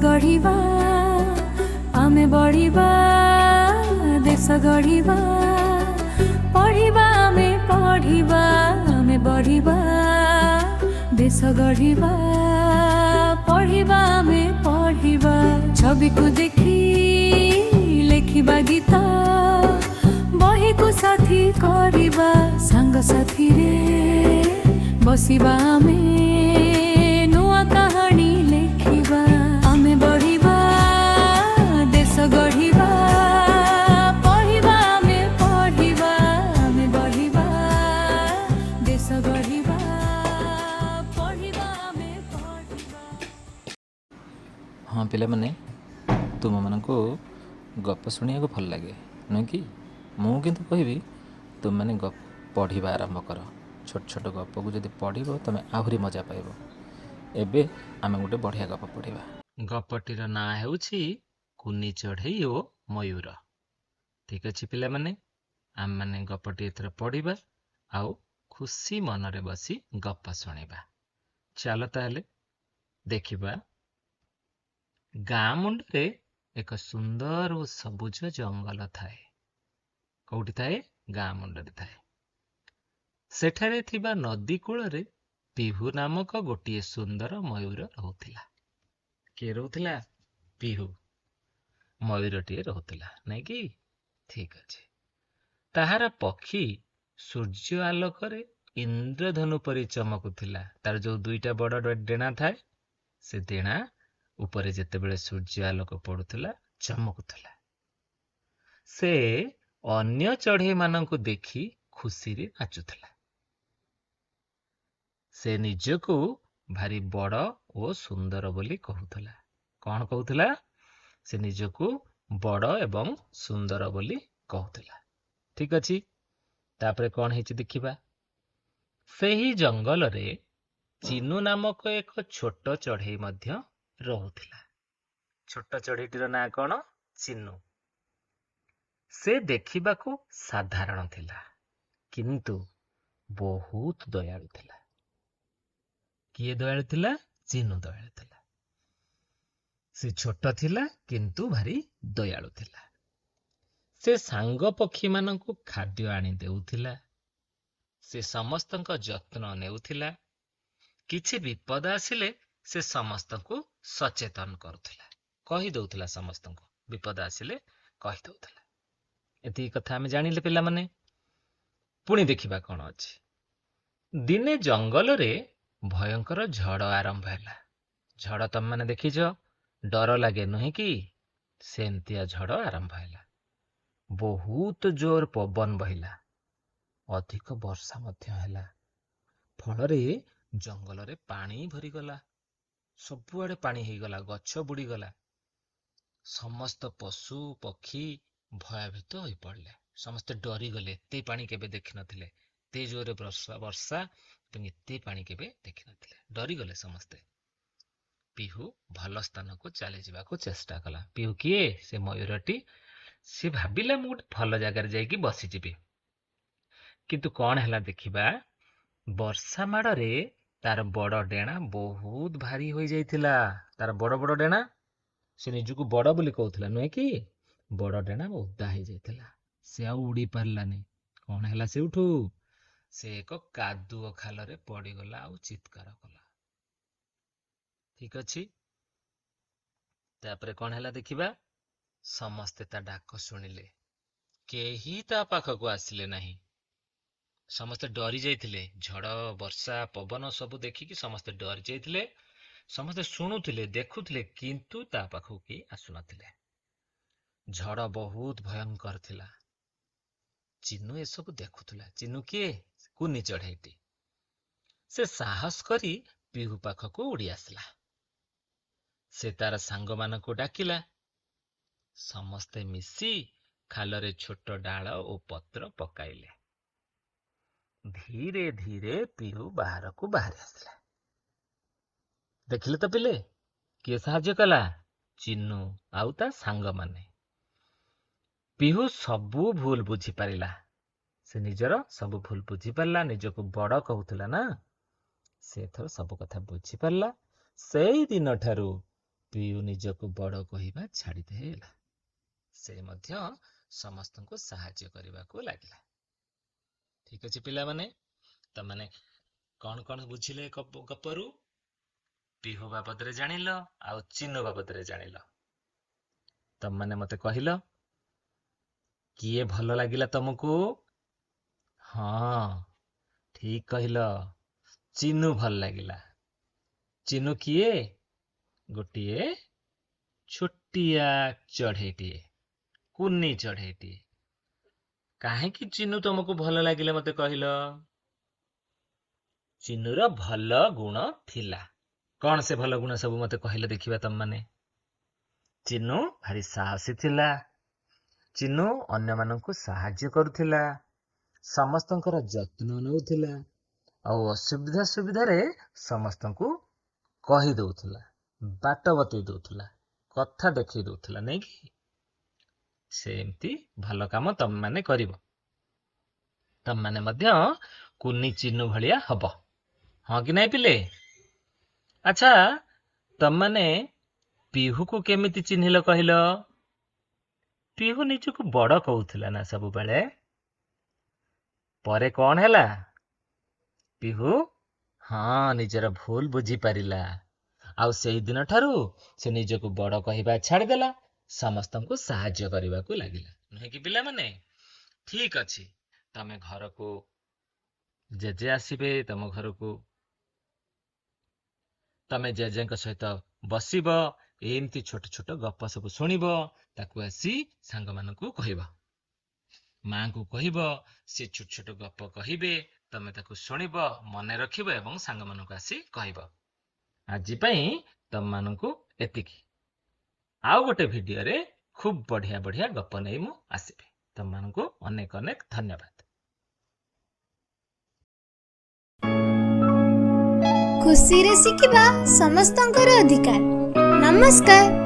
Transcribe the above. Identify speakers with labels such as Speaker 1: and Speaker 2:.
Speaker 1: गढ़िबा आमे बढ़िबा देश गढ़िबा पढ़िबा आमे बढ़िबा देश गढ़िबा पढ़िबा आमे पढ़िबा छवि को देखी लेखिबा गीत बही को साथी करिबा संग साथी रे बसिबा आमे नुआ कहानी लेखिबा आमे बढ़िबा देश गढ़िबा पढ़िबा आमे पढ़िबा आमे बढ़िबा देश गढ़िबा पढ़िबा आमे पढ़िबा।
Speaker 2: हाँ पिलामाने तुम मानकु गप शुणा भल लगे नुह कि मु किंतु कहबी तुम मैंने गप पढ़ा आरंभ कर छोट छोट गप को जब पढ़ तुम आहरी मजा पाइब। एबे आमे गोटे बढ़िया गप पढ़ा। गपटीर ना हेउछि कुनी चढ़ई ओ मयूर। ठीक अच्छे पिला माने आम माने गपटी एथर पढ़ा आउ खुशी मनरे बसी गप शुणा। चल ताले देखिबा। गाँ मुंडरे एक सुंदर और सबुज जंगल थाए। कौटी थाए? गाँ मुंडरे थाए। सेठारे थिबा नदी कूलरे पिहू नामक गोटिए सुंदर मयूर रहुथिला। के रहुथिला? पिहू मयूरटीए रहुथिला नहीं कि? ठीक अच्छे। ताहार पक्षी सूर्य आलोकरे इंद्रधनु परि चमकुथिला। तार जो दुईटा बड़ डेणा थाए से डेणा उपरे जेतेबेले सूर्य आलोक पड़ुथिला चमकुथिला। से अन्य चढ़ई मानंकु देखी खुशी रे नाचुथिला। से निजको भारी बड़ ओ सुंदर बोली कहूथिला। कौन कहूथिला? से निजको बड़ एवं सुंदर बोली कहूथिला। ठीक अछि। तापरे कौन हेछि देखिबा। सेही जंगल रे चिन्नू नामक एक छोट चढ़ई मध्य रहुथिला। छोट चढ़ईटीर ना कौन? चिन्नू। से देखिबाकू साधारण थिला किंतु बहुत दयालु थिला। किए दयालु थिला? चिन्नू दयालु थिला। से छोट थिला किंतु भारी दयालु थिला। से सांग पक्षी मानंकु खाद्य आनी देउथिला। से समस्तंक जत्न नेउथिला। किछि विपद आसिले से समस्तंकु सचेतन करुथिला। कहि दउथिला समस्तंकु विपद आसिले कहि दउथिला। एति कथा आमे जानिले पिला माने। पुणी देखिबा कौन अछि। दिने जंगल रे भयंकर झड़ आरंभ हैला। झड़ तम माने देखिछ डर लागे नुहे कि? सेमतिया झड़ आरंभ हैला। बहुत जोर पवन बहिला। अधिक वर्षा मध्य हैला। फलरे जंगल रे पानी भरी गला। सबुआडे पानी हेई गला। गछ बुड़ी गला। समस्त पशु पक्षी भयभीत होई पड़ले। समस्त डरी गले। एते पानी केबे देखि नथिले। एते जोरे वर्षा एते पानी केबे देखि नथिले। डरी गले समस्ते। पिहू भल स्थान को चली जावाको चेष्टा कला। पिहू किए? से मयूरटी। से भाबिला मु गोटे भल जगार जाइकी बसी जिबी। किंतु कौन हैला देखिबा। वर्षा माड़े तार बड़ डेणा बहुत भारी हो जाइथिला। तार बड़ बड़ डेणा से निजको बड़ बोली कहउथिला नुहे कि? बड़ डेणा ओदा हो जाइथिला। से आउ उड़ी पारलानी। कौन हैला सेउठू? से एक कादुओ खालरे पड़ीगला आउ चित्कार कला। ठीक अछि। तापरे कौन हैला देखिबा। समस्ते ता डाक शुणिले। केही ता पाखकु आसिले नाही। समस्ते डरी जाइथिले। झड़ वर्षा पवन सबु देखिकी समस्ते डरी जाइथिले। समस्ते शुणुथिले देखुथिले किंतु ता पाखकु केही आसु नथिले। झड़ बहुत भयंकर थिला। चिन्नू ए सब देखुथिला। चिन्नू किए? कुनी चढ़ईटी। से साहस करी पिहू पाखकु उड़ी आसला। से तार सांग मानकु डाकिला। समस्ते मिसी खालरे छोट डाल ओ पत्र पकाइले। धीरे धीरे पिहू बाहर को बाहरी आसला। देखिले तो पिले किए साहाଯ୍य कला? चिन्नू आउ ता सांग माने। पिहू सबू भूल बुझी पारिला। से निजर सबू भूल बुझी पारला। निजको बड़ कहूथिला ना। से थर सब कथा बुझी पारला। सेई दिन ठारू ପିହୁ ନିଜକୁ ବଡ଼ କହିବା ଛାଡ଼ିଦେଲା। ସେ ମଧ୍ୟ ସମସ୍ତଙ୍କୁ ସାହାଯ୍ୟ କରିବାକୁ ଲାଗିଲା। ଠିକ ଅଛି ପିଲାମାନେ, ତମାନେ କଣ କଣ ବୁଝିଲେ ଗପରୁ? ପିହୁ ବାବଦରେ ଜାଣିଲ ଆଉ ଚିନୁ ବାବଦରେ ଜାଣିଲ। ତମମାନେ ମତେ କହିଲ କିଏ ଭଲ ଲାଗିଲା ତମକୁ? ହଁ, ଠିକ କହିଲ, ଚିନୁ ଭଲ ଲାଗିଲା। ଚିନୁ କିଏ? ଗୋଟିଏ ଛୋଟିଆ ଚଢ଼େଇଟିଏ, କୁନି ଚଢ଼େଇଟିଏ। କାହିଁକି ଚିନୁ ତମକୁ ଭଲ ଲାଗିଲା ମତେ କହିଲ? ଚିନୁର ଭଲ ଗୁଣ ଥିଲା। କଣ ସେ ଭଲ ଗୁଣ ସବୁ ମତେ କହିଲେ ଦେଖିବା ତମମାନେ? ଚିନୁ ଭାରି ସାହସୀ ଥିଲା। ଚିନୁ ଅନ୍ୟମାନଙ୍କୁ ସାହାଯ୍ୟ କରୁଥିଲା, ସମସ୍ତଙ୍କର ଯତ୍ନ ନେଉଥିଲା, ଆଉ ଅସୁବିଧା ସୁବିଧାରେ ସମସ୍ତଙ୍କୁ କହି ଦଉଥିଲା, ବାଟ ବତେଇ ଦଉଥିଲା, କଥା ଦେଖେଇ ଦଉଥିଲା, ନାଇକି? ସେମିତି ଭଲ କାମ ତମମାନେ କରିବ। ତମମାନେ ମଧ୍ୟ କୁନି ଚିନୁ ଭଳିଆ ହବ, ହଁ କି ନାଇଁ ପିଲେ? ଆଚ୍ଛା, ତମମାନେ ପିହୁକୁ କେମିତି ଚିହ୍ନିଲ କହିଲ? ପିହୁ ନିଜକୁ ବଡ଼ କହୁଥିଲା ନା ସବୁବେଳେ? ପରେ କଣ ହେଲା? ପିହୁ ନିଜର ଭୁଲ ବୁଝିପାରିଲା, ଆଉ ସେଇଦିନ ଠାରୁ ସେ ନିଜକୁ ବଡ଼ କହିବା ଛାଡ଼ିଦେଲା, ସମସ୍ତଙ୍କୁ ସାହାଯ୍ୟ କରିବାକୁ ଲାଗିଲା, ନୁହେଁ କି ପିଲାମାନେ? ଠିକ ଅଛି, ତମେ ଘରକୁ ଜେଜେ ଆସିବେ, ତମ ଘରକୁ ତମେ ଜେଜେଙ୍କ ସହିତ ବସିବ, ଏମିତି ଛୋଟ ଛୋଟ ଗପ ସବୁ ଶୁଣିବ, ତାକୁ ଆସି ସାଙ୍ଗମାନଙ୍କୁ କହିବ, ମାଙ୍କୁ କହିବ, ସେ ଛୋଟ ଛୋଟ ଗପ କହିବେ, ତମେ ତାକୁ ଶୁଣିବ, ମନେ ରଖିବ ଏବଂ ସାଙ୍ଗମାନଙ୍କୁ ଆସି କହିବ। ଆଜି ପାଇଁ ତମମାନଙ୍କୁ ଏତିକି। ଆଉ ଗୋଟେ ଭିଡିଓରେ ଖୁବ୍ ବଢିଆ ବଢିଆ ଗପ ନେଇ ମୁଁ ଆସିବି। ତମମାନଙ୍କୁ ଅନେକ ଅନେକ ଧନ୍ୟବାଦ।
Speaker 3: ଖୁସିରେ ଶିଖିବା ସମସ୍ତଙ୍କର ଅଧିକାର। ନମସ୍କାର।